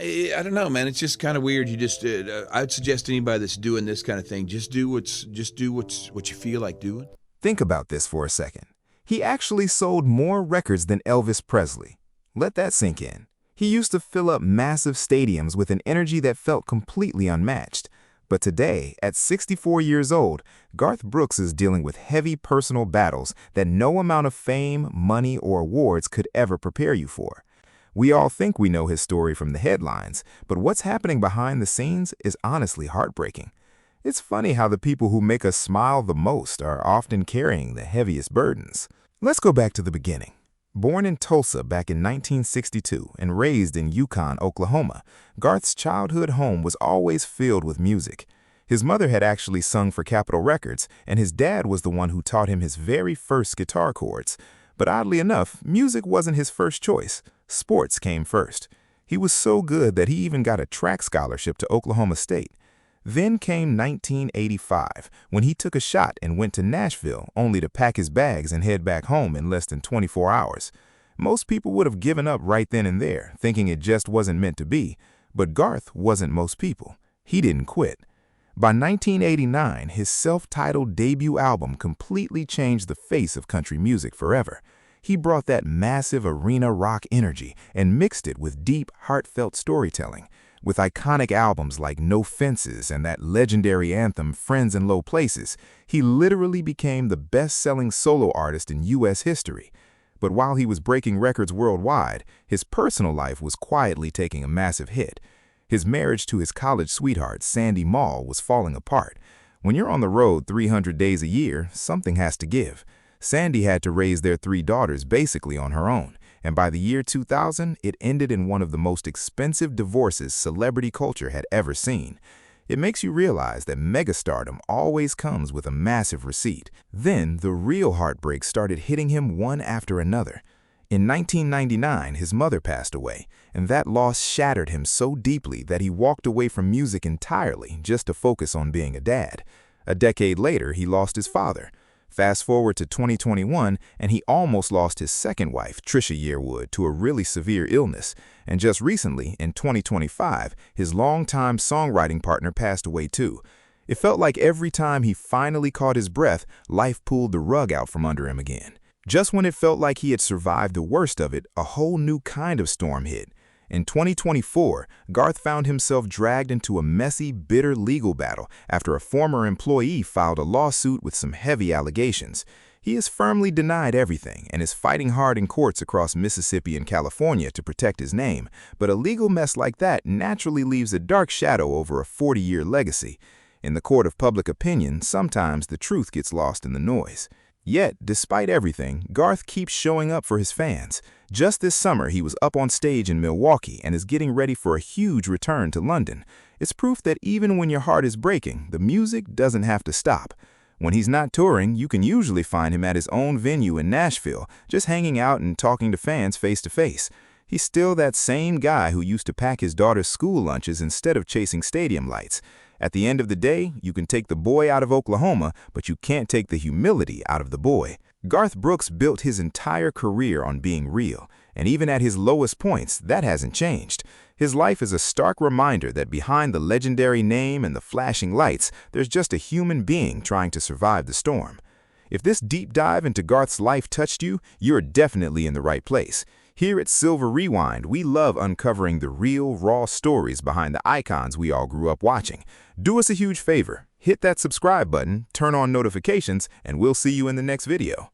I don't know, man. It's just kind of weird. You just I'd suggest anybody that's doing this kind of thing, just do what you feel like doing. Think about this for a second. He actually sold more records than Elvis Presley. Let that sink in. He used to fill up massive stadiums with an energy that felt completely unmatched. But today, at 64 years old, Garth Brooks is dealing with heavy personal battles that no amount of fame, money, or awards could ever prepare you for. We all think we know his story from the headlines, but what's happening behind the scenes is honestly heartbreaking. It's funny how the people who make us smile the most are often carrying the heaviest burdens. Let's go back to the beginning. Born in Tulsa back in 1962 and raised in Yukon, Oklahoma, Garth's childhood home was always filled with music. His mother had actually sung for Capitol Records, and his dad was the one who taught him his very first guitar chords. But oddly enough, music wasn't his first choice. Sports came first. He was so good that he even got a track scholarship to Oklahoma State. Then came 1985, when he took a shot and went to Nashville, only to pack his bags and head back home in less than 24 hours. Most people would have given up right then and there, thinking it just wasn't meant to be. But Garth wasn't most people. He didn't quit. By 1989, his self-titled debut album completely changed the face of country music forever. He brought that massive arena rock energy and mixed it with deep, heartfelt storytelling. With iconic albums like No Fences and that legendary anthem Friends in Low Places, he literally became the best-selling solo artist in U.S. history. But while he was breaking records worldwide, his personal life was quietly taking a massive hit. His marriage to his college sweetheart, Sandy Mall, was falling apart. When you're on the road 300 days a year, something has to give. Sandy had to raise their 3 daughters basically on her own, and by the year 2000, it ended in one of the most expensive divorces celebrity culture had ever seen. It makes you realize that megastardom always comes with a massive receipt. Then, the real heartbreak started hitting him one after another. In 1999, his mother passed away, and that loss shattered him so deeply that he walked away from music entirely just to focus on being a dad. A decade later, he lost his father. Fast forward to 2021, and he almost lost his second wife, Trisha Yearwood, to a really severe illness. And just recently, in 2025, his longtime songwriting partner passed away too. It felt like every time he finally caught his breath, life pulled the rug out from under him again. Just when it felt like he had survived the worst of it, a whole new kind of storm hit. In 2024, Garth found himself dragged into a messy, bitter legal battle after a former employee filed a lawsuit with some heavy allegations. He has firmly denied everything and is fighting hard in courts across Mississippi and California to protect his name, but a legal mess like that naturally leaves a dark shadow over a 40-year legacy. In the court of public opinion, sometimes the truth gets lost in the noise. Yet, despite everything, Garth keeps showing up for his fans. Just this summer, he was up on stage in Milwaukee and is getting ready for a huge return to London. It's proof that even when your heart is breaking, the music doesn't have to stop. When he's not touring, you can usually find him at his own venue in Nashville, just hanging out and talking to fans face to face. He's still that same guy who used to pack his daughter's school lunches instead of chasing stadium lights. At the end of the day, you can take the boy out of Oklahoma, but you can't take the humility out of the boy. Garth Brooks built his entire career on being real, and even at his lowest points, that hasn't changed. His life is a stark reminder that behind the legendary name and the flashing lights, there's just a human being trying to survive the storm. If this deep dive into Garth's life touched you, you're definitely in the right place. Here at Silver Rewind, we love uncovering the real, raw stories behind the icons we all grew up watching. Do us a huge favor, hit that subscribe button, turn on notifications, and we'll see you in the next video.